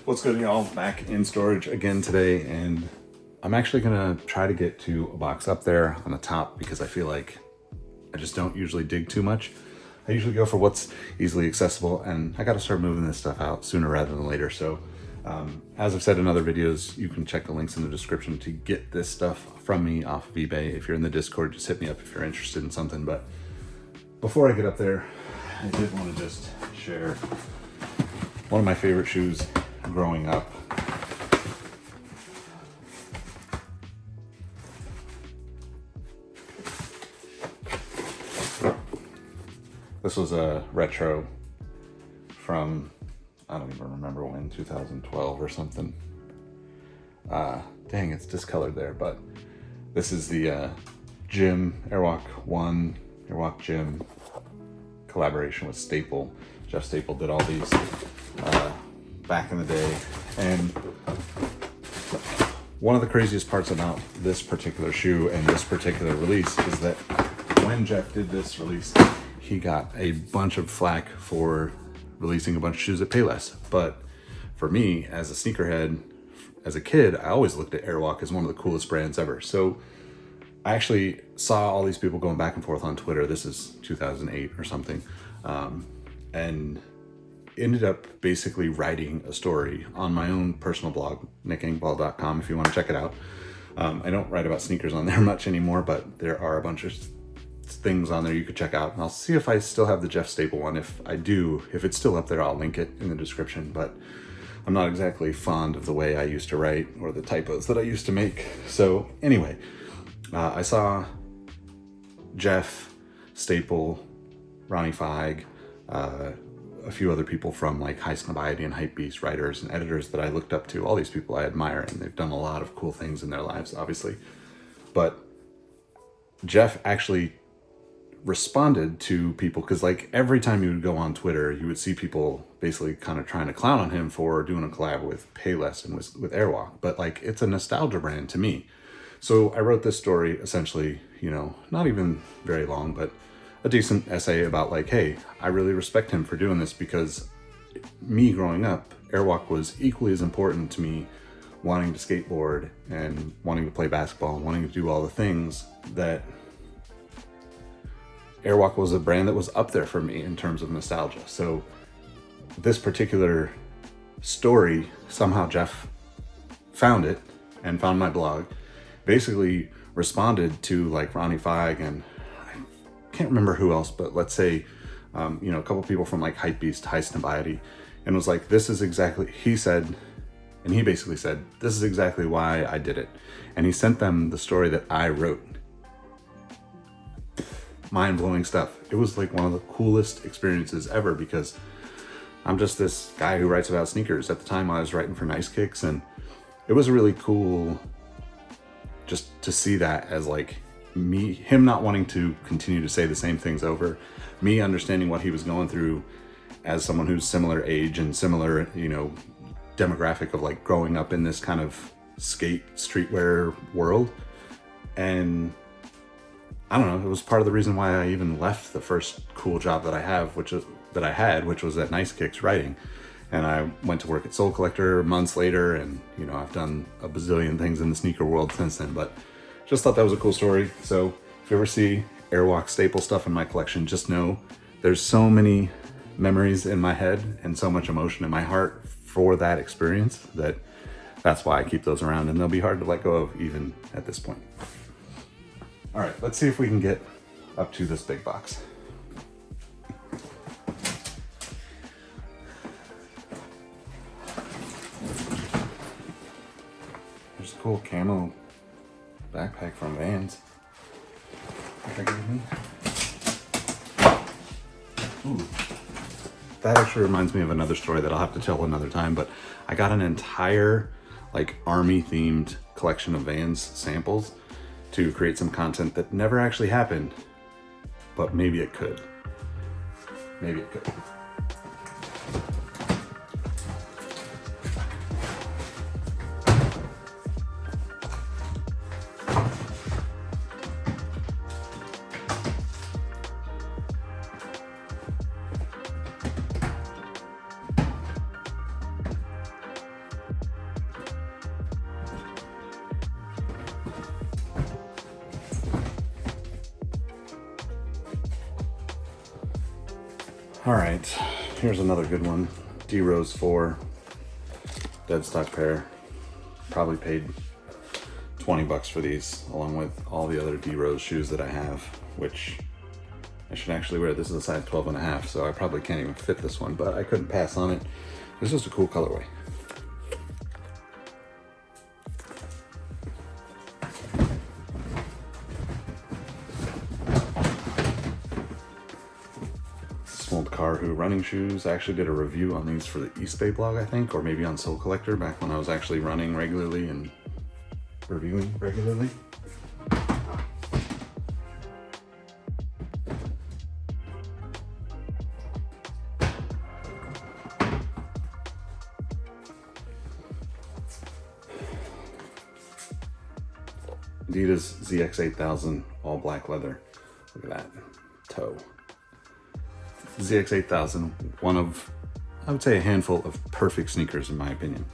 What's good, y'all? Back in storage again today, and I'm actually gonna try to get to a box up there on the top because I feel like I just don't usually dig too much. I usually go for what's easily accessible, and I gotta start moving this stuff out sooner rather than later. So as I've said in other videos, you can check the links in the description to get this stuff from me off of eBay. If you're in the Discord, just hit me up if you're interested in something. But before I get up there, I did want to just share one of my favorite shoes growing up. This was a retro from, I don't even remember when, 2012 or something. Dang, it's discolored there, but this is the Gym Airwalk 1 Airwalk Gym collaboration with Staple. Jeff Staple did all these back in the day, and one of the craziest parts about this particular shoe and this particular release is that when Jeff did this release, he got a bunch of flack for releasing a bunch of shoes that pay less. But for me, as a sneakerhead, as a kid, I always looked at Airwalk as one of the coolest brands ever. So I actually saw all these people going back and forth on Twitter. This is 2008 or something. And ended up basically writing a story on my own personal blog, nickengvall.com, if you want to check it out. I don't write about sneakers on there much anymore, but there are a bunch of things on there you could check out. And I'll see if I still have the Jeff Staple one. If I do, if it's still up there, I'll link it in the description. But I'm not exactly fond of the way I used to write or the typos that I used to make. So anyway, I saw Jeff Staple, Ronnie Feig, a few other people from like High Snobiety and Hypebeast writers and editors that I looked up to. All these people I admire, and they've done a lot of cool things in their lives, obviously. But Jeff actually responded to people, because like every time you would go on Twitter, you would see people basically kind of trying to clown on him for doing a collab with Payless and with Airwalk. But like, it's a nostalgia brand to me. So I wrote this story essentially, you know, not even very long, but a decent essay about like, hey, I really respect him for doing this, because me growing up, Airwalk was equally as important to me, wanting to skateboard and wanting to play basketball and wanting to do all the things, that Airwalk was a brand that was up there for me in terms of nostalgia. So this particular story, somehow Jeff found it and found my blog, basically responded to like Ronnie Feig and can't remember who else, but let's say, you know, a couple people from like Hypebeast, High Snobiety, and was like, this is exactly, he said, and he basically said, this is exactly why I did it. And he sent them the story that I wrote. Mind-blowing stuff. It was like one of the coolest experiences ever, because I'm just this guy who writes about sneakers. At the time I was writing for Nice Kicks, and it was really cool just to see that as like him not wanting to continue to say the same things over, me understanding what he was going through as someone who's similar age and similar, you know, demographic of like growing up in this kind of skate streetwear world. And I don't know, it was part of the reason why I even left the first cool job that I had, which was at Nice Kicks writing. And I went to work at Soul Collector months later, and you know, I've done a bazillion things in the sneaker world since then, but just thought that was a cool story. So if you ever see Airwalk Staple stuff in my collection, just know there's so many memories in my head and so much emotion in my heart for that experience that's why I keep those around, and they'll be hard to let go of even at this point. All right, let's see if we can get up to this big box. There's a cool camo backpack from Vans. Ooh. That actually reminds me of another story that I'll have to tell another time, but I got an entire like army themed collection of Vans samples to create some content that never actually happened, but maybe it could. Maybe it could. All right, here's another good one. D Rose 4, dead stock pair. Probably paid 20 bucks for these, along with all the other D Rose shoes that I have, which I should actually wear. This is a size 12 and a half, so I probably can't even fit this one, but I couldn't pass on it. It's just a cool colorway. Old Carhu running shoes. I actually did a review on these for the East Bay blog, I think, or maybe on Soul Collector back when I was actually running regularly and reviewing regularly. Adidas ZX8000 all black leather. Look at that toe. ZX8000, one of, I would say, a handful of perfect sneakers in my opinion.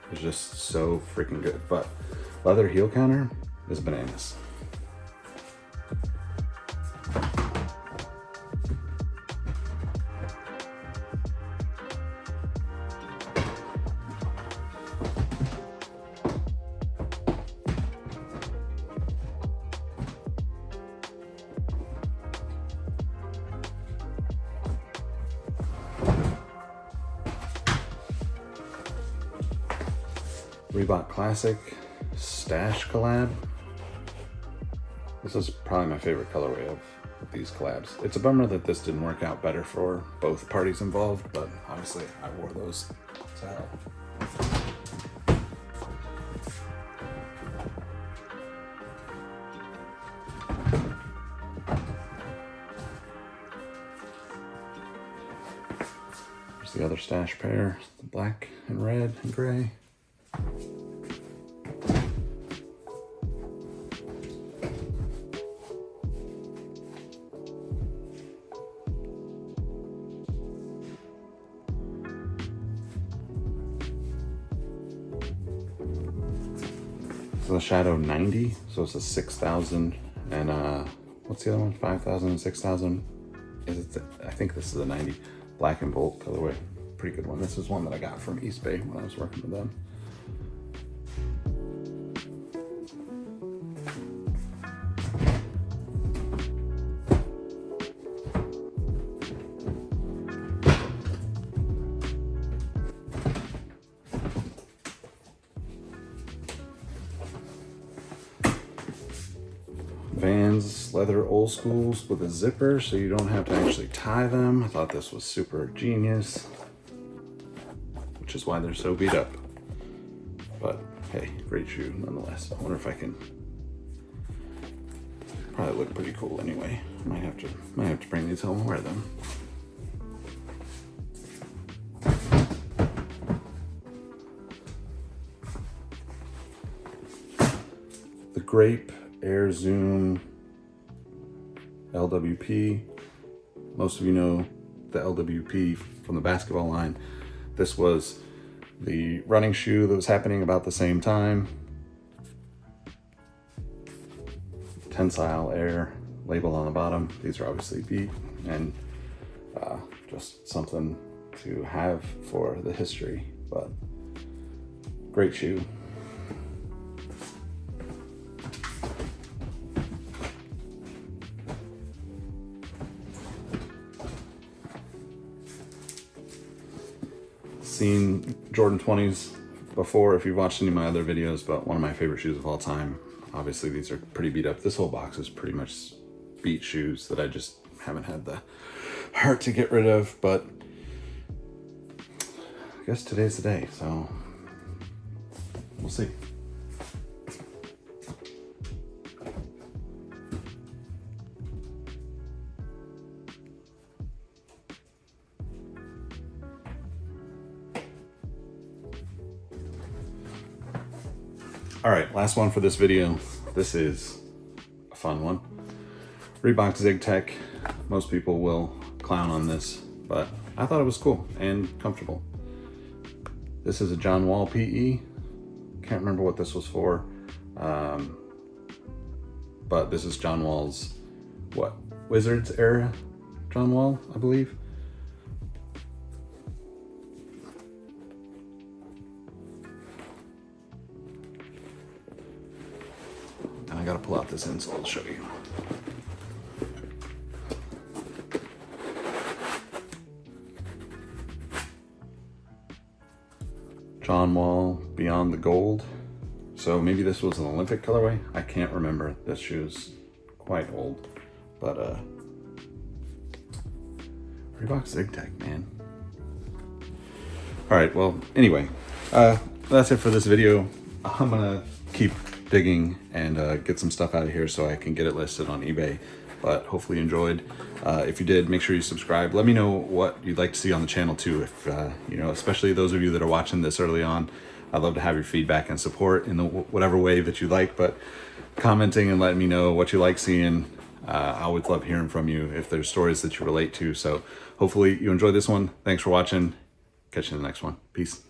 It's just so freaking good. But leather heel counter is bananas. Reebok Classic Stash collab. This is probably my favorite colorway of these collabs. It's a bummer that this didn't work out better for both parties involved, but obviously I wore those to hell. Here's the other Stash pair, black and red and gray. So the Shadow 90, so it's a 6,000 and what's the other one? 5,000 and 6,000. I think this is a 90 black and bold colorway. Pretty good one. This is one that I got from East Bay when I was working with them. Vans leather old schools with a zipper so you don't have to actually tie them. I thought this was super genius, which is why they're so beat up. But hey, great shoe nonetheless. I wonder if I can, probably look pretty cool anyway. Might have to bring these home and wear them. The Grape Air Zoom LWP. Most of you know the LWP from the basketball line. This was the running shoe that was happening about the same time. Tensile Air label on the bottom. These are obviously beat and just something to have for the history, but great shoe. Seen Jordan 20s before if you've watched any of my other videos, but one of my favorite shoes of all time. Obviously these are pretty beat up. This whole box is pretty much beat shoes that I just haven't had the heart to get rid of, but I guess today's the day, so we'll see. All right, last one for this video. This is a fun one. Reebok Zig Tech. Most people will clown on this, but I thought it was cool and comfortable. This is a John Wall PE. Can't remember what this was for, but this is John Wall's, Wizards era John Wall, I believe. pull out this insole to show you. John Wall Beyond the Gold. So maybe this was an Olympic colorway. I can't remember. This shoe's quite old, but Reebok ZigTech, man. All right, well, anyway, that's it for this video. I'm gonna keep digging and get some stuff out of here so I can get it listed on eBay, but hopefully you enjoyed. If you did, make sure you subscribe. Let me know what you'd like to see on the channel too. If, you know, especially those of you that are watching this early on, I'd love to have your feedback and support in the whatever way that you like, but commenting and letting me know what you like seeing. I always love hearing from you if there's stories that you relate to. So hopefully you enjoyed this one. Thanks for watching. Catch you in the next one. Peace.